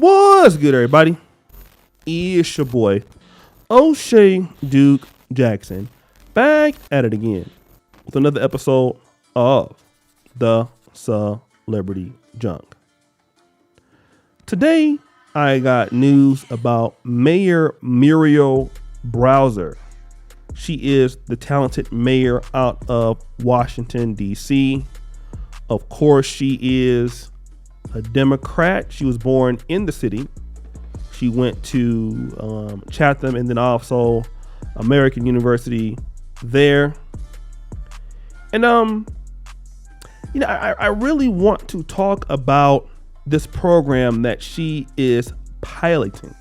What's good, everybody? It's your boy, O'Shea Duke Jackson, back at it again with another episode of The Celebrity Junk. Today, I got news about Mayor Muriel Browser. She is the talented mayor out of Washington, D.C. Of course, she is a Democrat. She was born in the city. She went to Chatham and then also American University there. And, I really want to talk about this program that she is piloting.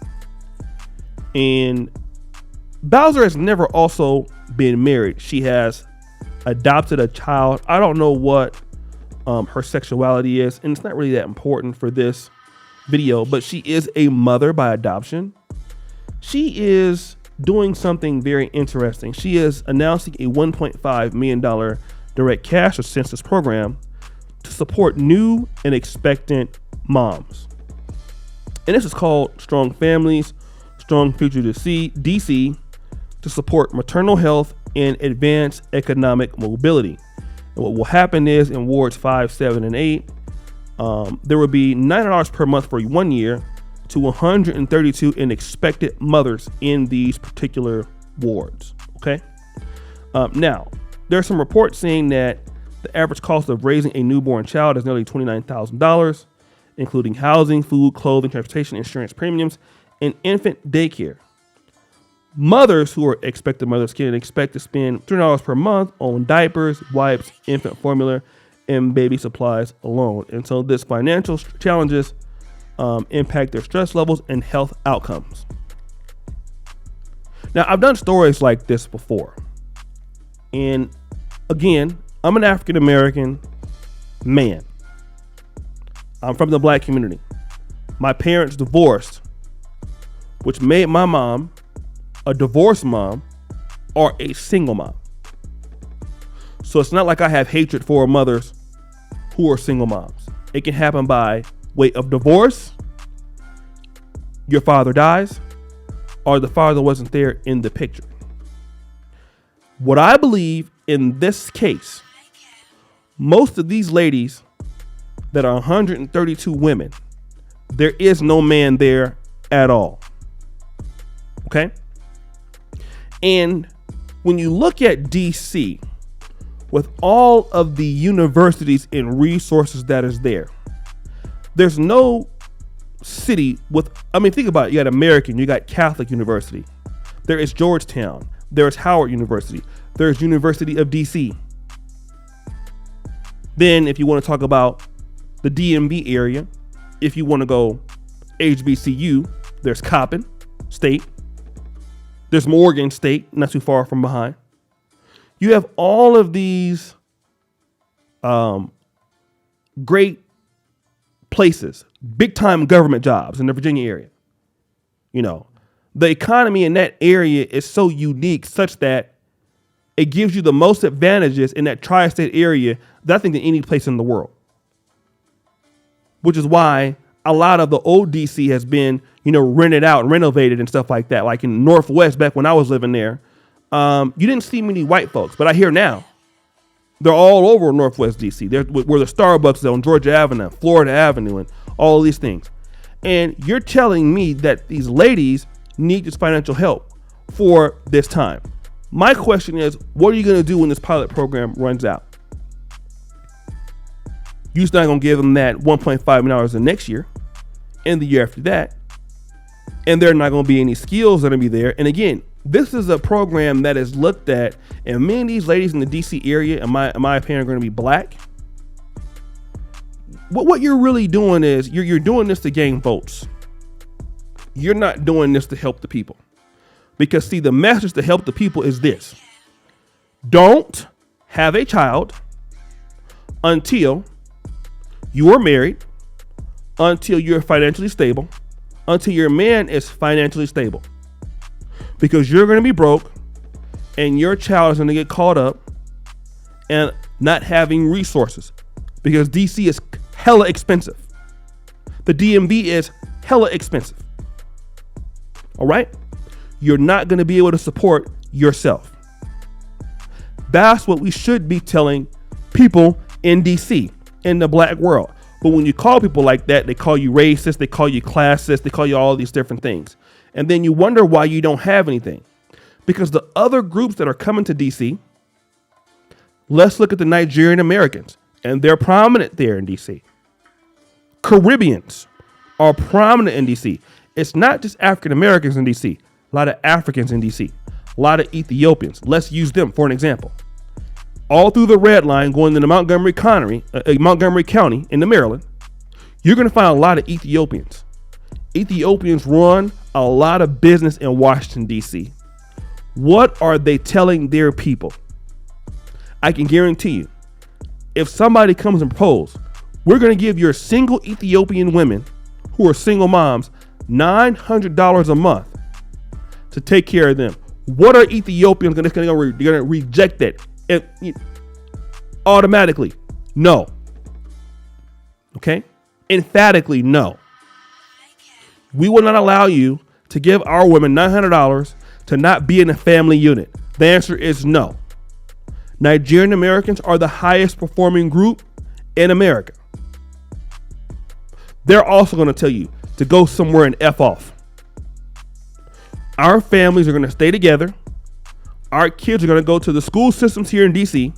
And Bowser has never also been married. She has adopted a child. I don't know what her sexuality is, and it's not really that important for this video, but she is a mother by adoption. She is doing something very interesting. She is announcing a $1.5 million direct cash assistance program to support new and expectant moms. And this is called Strong Families, Strong Future DC, to support maternal health and advance economic mobility. And what will happen is in wards 5, 7, and 8, there will be $9 per month for 1 year to 132 in expected mothers in these particular wards. Okay. Now, there are some reports saying that the average cost of raising a newborn child is nearly $29,000, including housing, food, clothing, transportation, insurance premiums, and infant daycare. Mothers who are expected mothers can expect to spend $300 per month on diapers, wipes, infant formula, and baby supplies alone. And so this financial challenges impact their stress levels and health outcomes. Now, I've done stories like this before. And again, I'm an African-American man. I'm from the black community. My parents divorced, which made my mom a divorced mom or a single mom. So it's not like I have hatred for mothers who are single moms. It can happen by way of divorce, your father dies, or the father wasn't there in the picture. What I believe in this case, most of these ladies that are 132 women, there is no man there at all. Okay? And when you look at DC, with all of the universities and resources that is there, there's no city with, think about it. You got American, you got Catholic University. There is Georgetown. There's Howard University. There's University of DC. Then if you want to talk about the DMV area, if you want to go HBCU, there's Coppin State. There's Morgan State, not too far from behind. You have all of these great places, big time government jobs in the Virginia area. You know, the economy in that area is so unique such that it gives you the most advantages in that tri-state area than I think than any place in the world. Which is why a lot of the old DC has been, rented out and renovated and stuff like that. Like in Northwest, back when I was living there, you didn't see many white folks, but I hear now they're all over Northwest DC. They're where the Starbucks is on Georgia Avenue, Florida Avenue, and all of these things. And you're telling me that these ladies need this financial help for this time. My question is, what are you going to do when this pilot program runs out? You're not going to give them that $1.5 million the next year and the year after that. And there are not going to be any skills that are going to be there. And again, this is a program that is looked at, and many of these ladies in the DC area, in my opinion, are going to be black. What you're really doing is you're doing this to gain votes. You're not doing this to help the people. Because see, the message to help the people is this. Don't have a child until you are married, until you're financially stable, until your man is financially stable. Because you're going to be broke and your child is going to get caught up and not having resources. Because DC is hella expensive. The DMV is hella expensive. All right? You're not going to be able to support yourself. That's what we should be telling people in DC, in the black world. But when you call people like that, they call you racist, they call you classist, they call you all these different things. And then you wonder why you don't have anything. Because the other groups that are coming to DC, let's look at the Nigerian Americans, and they're prominent there in DC. Caribbeans are prominent in DC. It's not just African Americans in DC, a lot of Africans in DC, a lot of Ethiopians. Let's use them for an example. All through the red line going into Montgomery County in the Maryland, you're going to find a lot of Ethiopians. Ethiopians run a lot of business in Washington, D.C. What are they telling their people? I can guarantee you, if somebody comes and proposes, we're going to give your single Ethiopian women who are single moms $900 a month to take care of them. What are Ethiopians going to reject that? Automatically, no. Okay? Emphatically, no. We will not allow you to give our women $900 to not be in a family unit. The answer is no. Nigerian Americans are the highest performing group in America. They're also going to tell you to go somewhere and F off. Our families are going to stay together. Our kids are going to go to the school systems here in DC.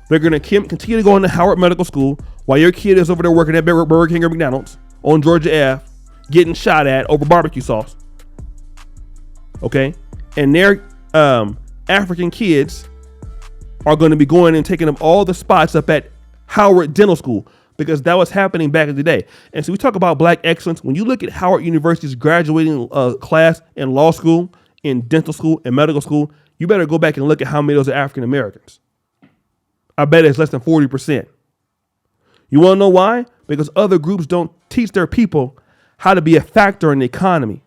They're going to continue to go into Howard Medical School while your kid is over there working at Burger King or McDonald's on Georgia Ave, getting shot at over barbecue sauce. Okay? And their African kids are going to be going and taking up all the spots up at Howard Dental School, because that was happening back in the day. And so we talk about black excellence. When you look at Howard University's graduating class in law school, in dental school, and medical school, you better go back and look at how many of those are African Americans. I bet it's less than 40%. You want to know why? Because other groups don't teach their people how to be a factor in the economy,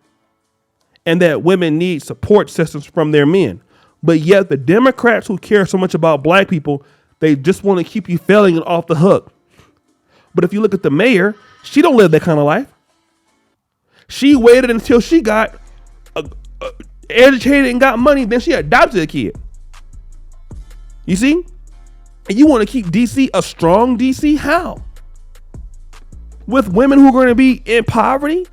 and that women need support systems from their men. But yet the Democrats who care so much about black people, they just want to keep you failing it off the hook. But if you look at the mayor, she don't live that kind of life. She waited until she got educated and got money, then she adopted a kid. You see? And you want to keep DC a strong DC? How? With women who are going to be in poverty?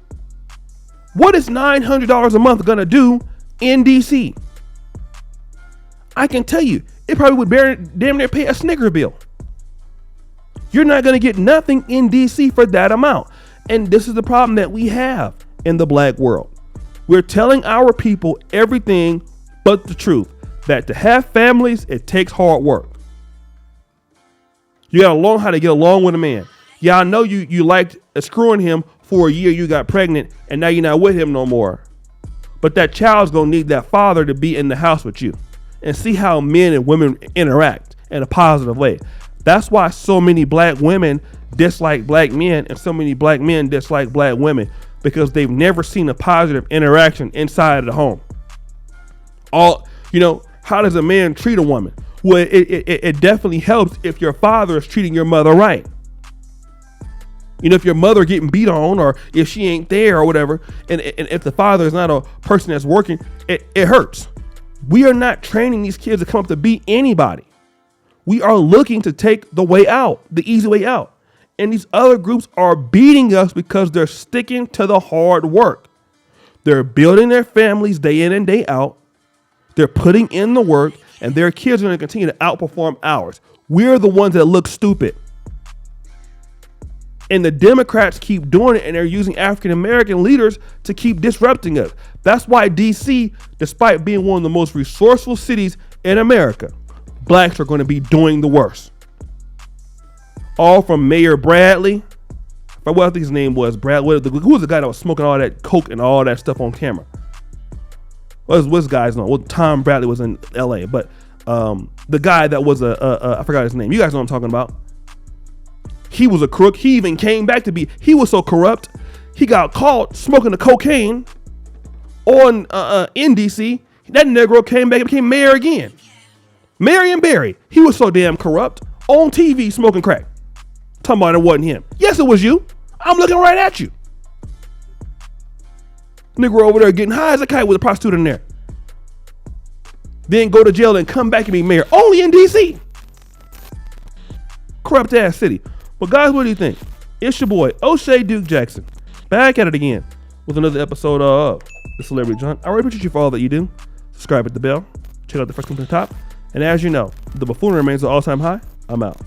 What is $900 a month going to do in DC? I can tell you, it probably would damn near pay a Snicker bill. You're not going to get nothing in DC for that amount. And this is the problem that we have in the black world. We're telling our people everything but the truth, that to have families, it takes hard work. You got to learn how to get along with a man. Yeah, I know you liked screwing him for a year, you got pregnant, and now you're not with him no more. But that child's going to need that father to be in the house with you, and see how men and women interact in a positive way. That's why so many black women dislike black men, and so many black men dislike black women, because they've never seen a positive interaction inside of the home. How does a man treat a woman? Well, it definitely helps if your father is treating your mother right. If your mother getting beat on, or if she ain't there or whatever, and if the father is not a person that's working, it hurts. We are not training these kids to come up to be anybody. We are looking to take the way out, the easy way out. And these other groups are beating us because they're sticking to the hard work. They're building their families day in and day out. They're putting in the work, and their kids are going to continue to outperform ours. We're the ones that look stupid. And the Democrats keep doing it, and they're using African American leaders to keep disrupting us. That's why DC, despite being one of the most resourceful cities in America, blacks are going to be doing the worst. All from Mayor Bradley. I think his name was Brad. Who was the guy that was smoking all that coke and all that stuff on camera? What's this guy's name? Well, Tom Bradley was in LA, but the guy that was I forgot his name. You guys know what I'm talking about. He was a crook. He even came back to be. He was so corrupt. He got caught smoking the cocaine in DC. That Negro came back and became mayor again. Marion Barry. He was so damn corrupt on TV smoking crack. Talking about it wasn't him. Yes, it was you. I'm looking right at you. Nigga over there getting high as a kite with a prostitute in there. Then go to jail and come back and be mayor. Only in DC. Corrupt ass city. But guys, what do you think? It's your boy, O'Shea Duke Jackson. Back at it again with another episode of The Celebrity Joint. I really appreciate you for all that you do. Subscribe, hit the bell. Check out the first link at the top. And as you know, the buffoonery remains an all-time high. I'm out.